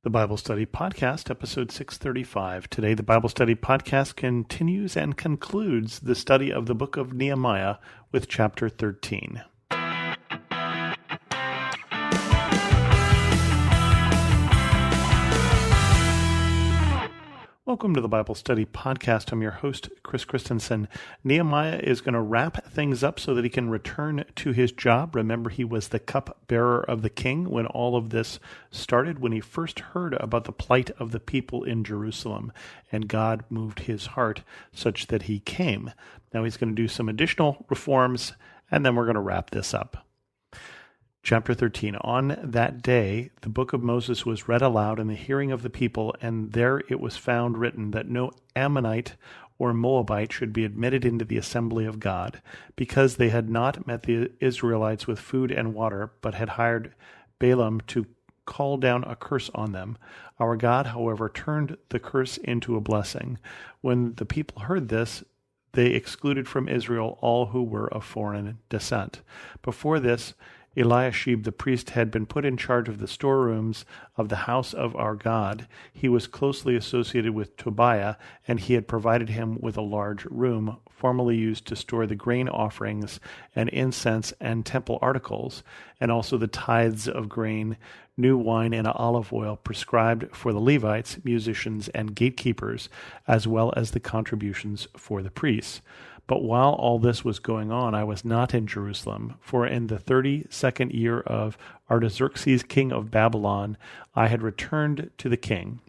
The Bible Study Podcast, episode 635. Today, the Bible Study Podcast continues and concludes the study of the book of Nehemiah with chapter 13. Welcome to the Bible Study Podcast. I'm your host, Chris Christensen. Nehemiah is going to wrap things up so that he can return to his job. Remember, he was the cupbearer of the king when all of this started, when he first heard about the plight of the people in Jerusalem, and God moved his heart such that he came. Now he's going to do some additional reforms, and then we're going to wrap this up. Chapter 13. On that day, the book of Moses was read aloud in the hearing of the people, and there it was found written that no Ammonite or Moabite should be admitted into the assembly of God, because they had not met the Israelites with food and water, but had hired Balaam to call down a curse on them. Our God, however, turned the curse into a blessing. When the people heard this, they excluded from Israel all who were of foreign descent. Before this, Eliashib the priest had been put in charge of the storerooms of the house of our God. He was closely associated with Tobiah, and he had provided him with a large room, formerly used to store the grain offerings and incense and temple articles, and also the tithes of grain, new wine, and olive oil prescribed for the Levites, musicians, and gatekeepers, as well as the contributions for the priests. But while all this was going on, I was not in Jerusalem, for in the 32nd year of Artaxerxes, king of Babylon, I had returned to the king.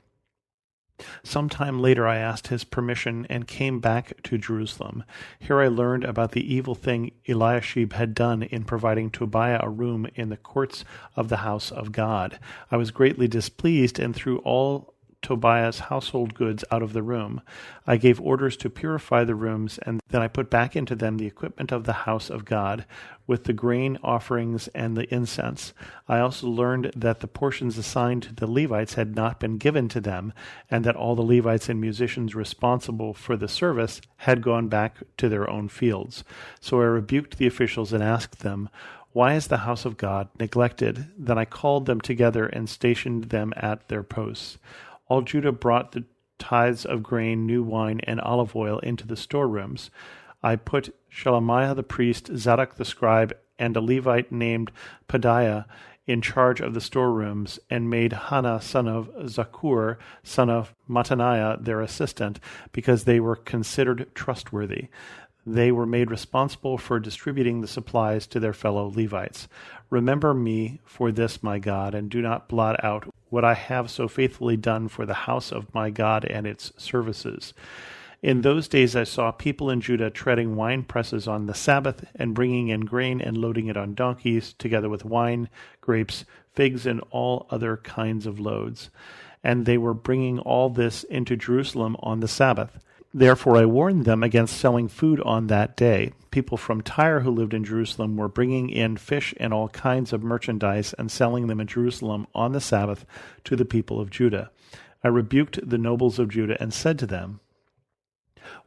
Sometime later I asked his permission and came back to Jerusalem. Here I learned about the evil thing Eliashib had done in providing Tobiah a room in the courts of the house of God. I was greatly displeased and threw all Tobiah's household goods out of the room. I gave orders to purify the rooms, and then I put back into them the equipment of the house of God, with the grain offerings and the incense. I also learned that the portions assigned to the Levites had not been given to them, and that all the Levites and musicians responsible for the service had gone back to their own fields. So I rebuked the officials and asked them, "Why is the house of God neglected?" Then I called them together and stationed them at their posts. All Judah brought the tithes of grain, new wine, and olive oil into the storerooms. I put Shelemiah the priest, Zadok the scribe, and a Levite named Pedaiah in charge of the storerooms, and made Hannah son of Zakur, son of Mattaniah, their assistant, because they were considered trustworthy. They were made responsible for distributing the supplies to their fellow Levites. Remember me for this, my God, and do not blot out what I have so faithfully done for the house of my God and its services. In those days I saw people in Judah treading wine presses on the Sabbath and bringing in grain and loading it on donkeys, together with wine, grapes, figs, and all other kinds of loads. And they were bringing all this into Jerusalem on the Sabbath. Therefore I warned them against selling food on that day. People from Tyre who lived in Jerusalem were bringing in fish and all kinds of merchandise and selling them in Jerusalem on the Sabbath to the people of Judah. I rebuked the nobles of Judah and said to them,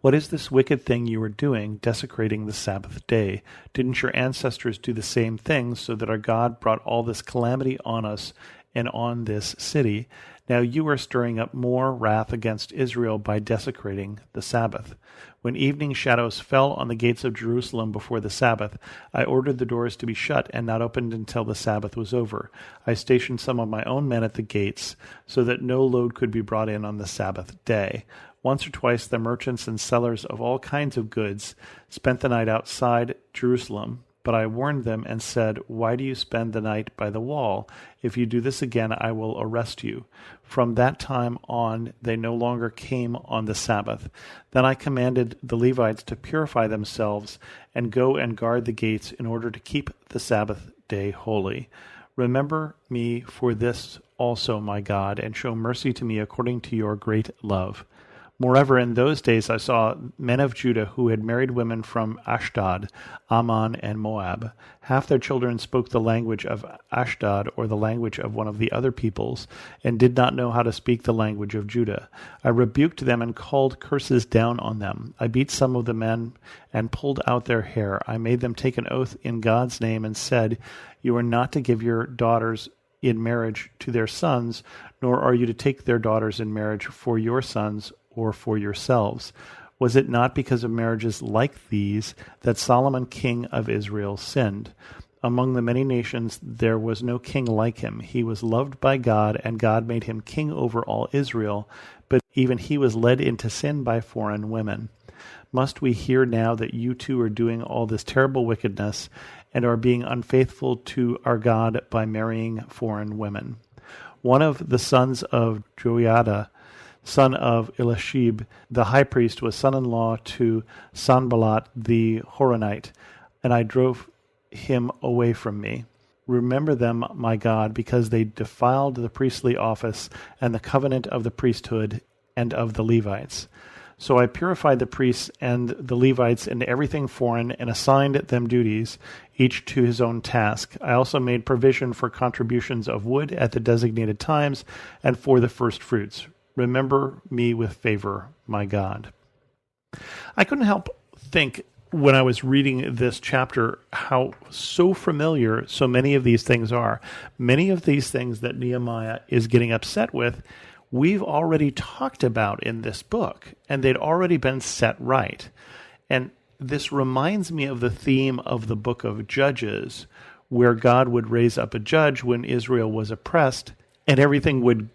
"What is this wicked thing you are doing, desecrating the Sabbath day? Didn't your ancestors do the same thing, so that our God brought all this calamity on us and on this city? Now you are stirring up more wrath against Israel by desecrating the Sabbath." When evening shadows fell on the gates of Jerusalem before the Sabbath, I ordered the doors to be shut and not opened until the Sabbath was over. I stationed some of my own men at the gates, so that no load could be brought in on the Sabbath day. Once or twice the merchants and sellers of all kinds of goods spent the night outside Jerusalem. But I warned them and said, "Why do you spend the night by the wall? If you do this again, I will arrest you." From that time on, they no longer came on the Sabbath. Then I commanded the Levites to purify themselves and go and guard the gates in order to keep the Sabbath day holy. Remember me for this also, my God, and show mercy to me according to your great love. Moreover, in those days I saw men of Judah who had married women from Ashdod, Ammon, and Moab. Half their children spoke the language of Ashdod or the language of one of the other peoples, and did not know how to speak the language of Judah. I rebuked them and called curses down on them. I beat some of the men and pulled out their hair. I made them take an oath in God's name and said, "You are not to give your daughters in marriage to their sons, nor are you to take their daughters in marriage for your sons or for yourselves. Was it not because of marriages like these that Solomon, king of Israel, sinned? Among the many nations there was no king like him. He was loved by God, and God made him king over all Israel, but even he was led into sin by foreign women. Must we hear now that you two are doing all this terrible wickedness and are being unfaithful to our God by marrying foreign women? One of the sons of Joiada, son of Eliashib, the high priest, was son-in-law to Sanballat the Horonite, and I drove him away from me. Remember them, my God, because they defiled the priestly office and the covenant of the priesthood and of the Levites. So I purified the priests and the Levites and everything foreign and assigned them duties, each to his own task. I also made provision for contributions of wood at the designated times and for the first fruits. Remember me with favor, my God. I couldn't help think when I was reading this chapter how so familiar so many of these things are. Many of these things that Nehemiah is getting upset with, we've already talked about in this book, and they'd already been set right. And this reminds me of the theme of the book of Judges, where God would raise up a judge when Israel was oppressed, and everything would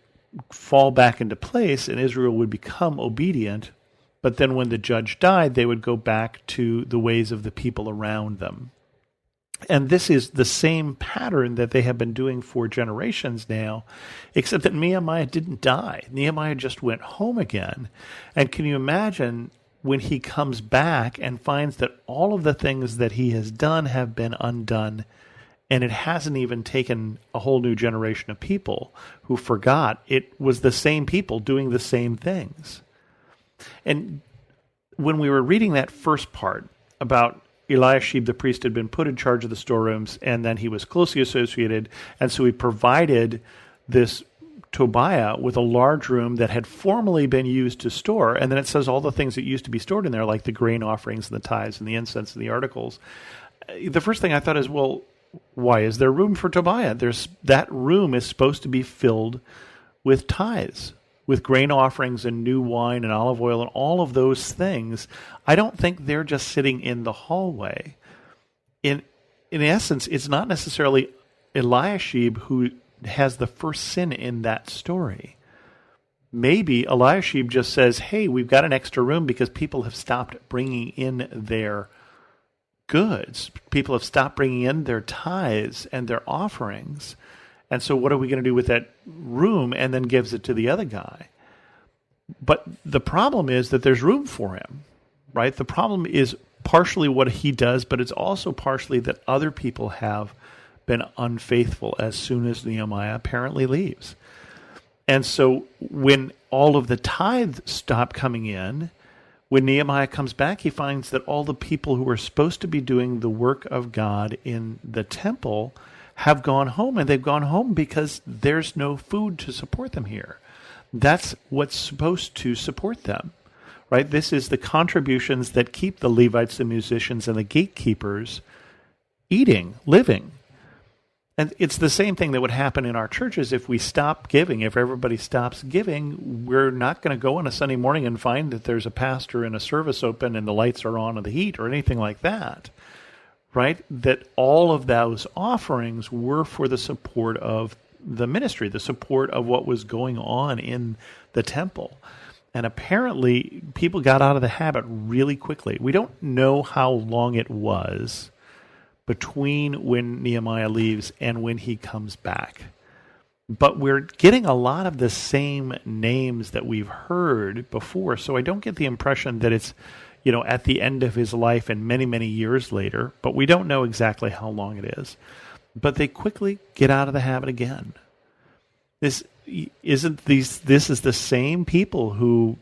fall back into place, and Israel would become obedient. But then when the judge died, they would go back to the ways of the people around them. And this is the same pattern that they have been doing for generations now, except that Nehemiah didn't die. Nehemiah just went home again. And can you imagine when he comes back and finds that all of the things that he has done have been undone, and it hasn't even taken a whole new generation of people who forgot it was the same people doing the same things. And when we were reading that first part about Eliashib the priest had been put in charge of the storerooms, and then he was closely associated, and so he provided this Tobiah with a large room that had formerly been used to store, and then it says all the things that used to be stored in there, like the grain offerings and the tithes and the incense and the articles. The first thing I thought is, well, why is there room for Tobiah? That room is supposed to be filled with tithes, with grain offerings and new wine and olive oil and all of those things. I don't think they're just sitting in the hallway. In essence, it's not necessarily Eliashib who has the first sin in that story. Maybe Eliashib just says, hey, we've got an extra room because people have stopped bringing in their goods. People have stopped bringing in their tithes and their offerings. And so what are we going to do with that room? And then gives it to the other guy. But the problem is that there's room for him, right? The problem is partially what he does, but it's also partially that other people have been unfaithful as soon as Nehemiah apparently leaves. And so when all of the tithes stop coming in, when Nehemiah comes back, he finds that all the people who were supposed to be doing the work of God in the temple have gone home, and they've gone home because there's no food to support them here. That's what's supposed to support them, right? This is the contributions that keep the Levites, the musicians, and the gatekeepers eating, living. And it's the same thing that would happen in our churches if we stop giving. If everybody stops giving, we're not going to go on a Sunday morning and find that there's a pastor and a service open and the lights are on and the heat or anything like that. Right? That all of those offerings were for the support of the ministry, the support of what was going on in the temple. And apparently people got out of the habit really quickly. We don't know how long it was between when Nehemiah leaves and when he comes back. But we're getting a lot of the same names that we've heard before, so I don't get the impression that it's at the end of his life and many, many years later, but we don't know exactly how long it is. But they quickly get out of the habit again. This is the same people who,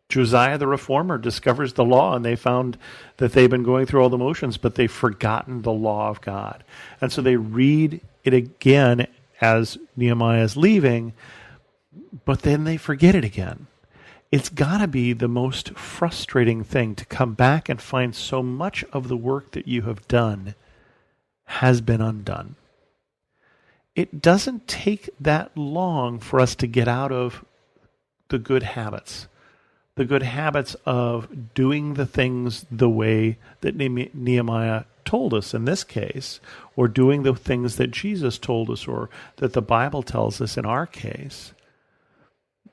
Josiah the Reformer discovers the law, and they found that they've been going through all the motions, but they've forgotten the law of God. And so they read it again as Nehemiah is leaving, but then they forget it again. It's got to be the most frustrating thing to come back and find so much of the work that you have done has been undone. it doesn't take that long for us to get out of the good habits of doing the things the way that Nehemiah told us in this case, or doing the things that Jesus told us, or that the Bible tells us in our case.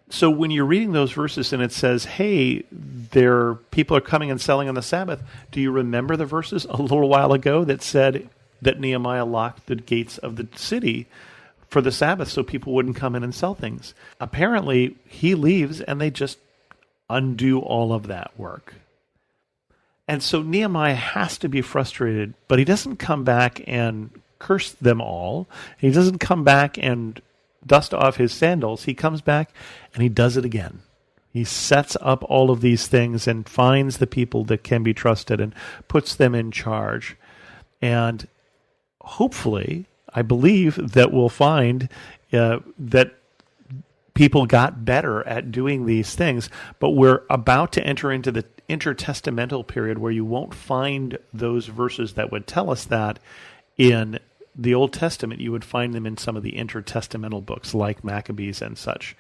So when you're reading those verses and it says, hey, people are coming and selling on the Sabbath, do you remember the verses a little while ago that said that Nehemiah locked the gates of the city for the Sabbath so people wouldn't come in and sell things? Apparently, he leaves and they just undo all of that work. And so Nehemiah has to be frustrated, but he doesn't come back and curse them all. He doesn't come back and dust off his sandals. He comes back and he does it again. He sets up all of these things and finds the people that can be trusted and puts them in charge. And hopefully, I believe that we'll find that people got better at doing these things, but we're about to enter into the intertestamental period where you won't find those verses that would tell us that in the Old Testament. You would find them in some of the intertestamental books like Maccabees and such.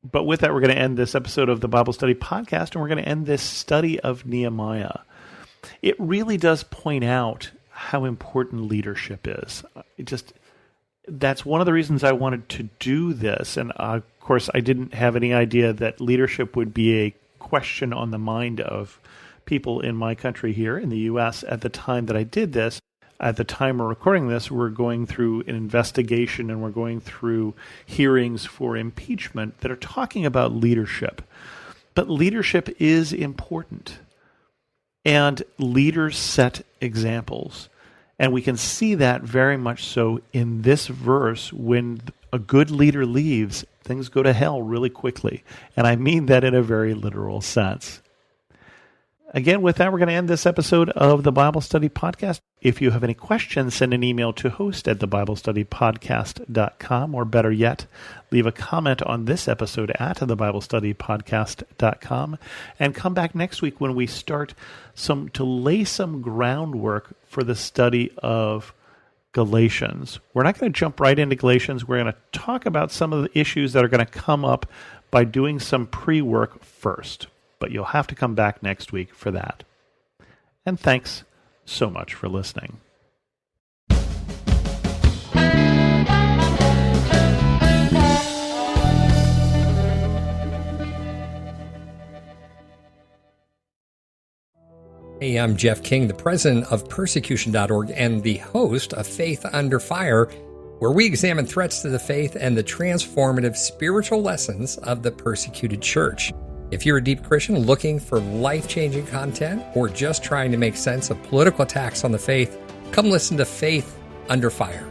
But with that, we're going to end this episode of the Bible Study Podcast, and we're going to end this study of Nehemiah. It really does point out how important leadership is. That's one of the reasons I wanted to do this. And of course, I didn't have any idea that leadership would be a question on the mind of people in my country here in the U.S. at the time that I did this. At the time we're recording this, we're going through an investigation and we're going through hearings for impeachment that are talking about leadership. But leadership is important. And leaders set examples. And we can see that very much so in this verse. When a good leader leaves, things go to hell really quickly. And I mean that in a very literal sense. Again, with that, we're going to end this episode of the Bible Study Podcast. If you have any questions, send an email to host@thebiblestudypodcast.com, or better yet, leave a comment on this episode at thebiblestudypodcast.com, and come back next week when we start to lay some groundwork for the study of Galatians. We're not going to jump right into Galatians. We're going to talk about some of the issues that are going to come up by doing some pre-work first. But you'll have to come back next week for that. And thanks so much for listening. Hey, I'm Jeff King, the president of Persecution.org and the host of Faith Under Fire, where we examine threats to the faith and the transformative spiritual lessons of the persecuted church. If you're a deep Christian looking for life-changing content or just trying to make sense of political attacks on the faith, come listen to Faith Under Fire.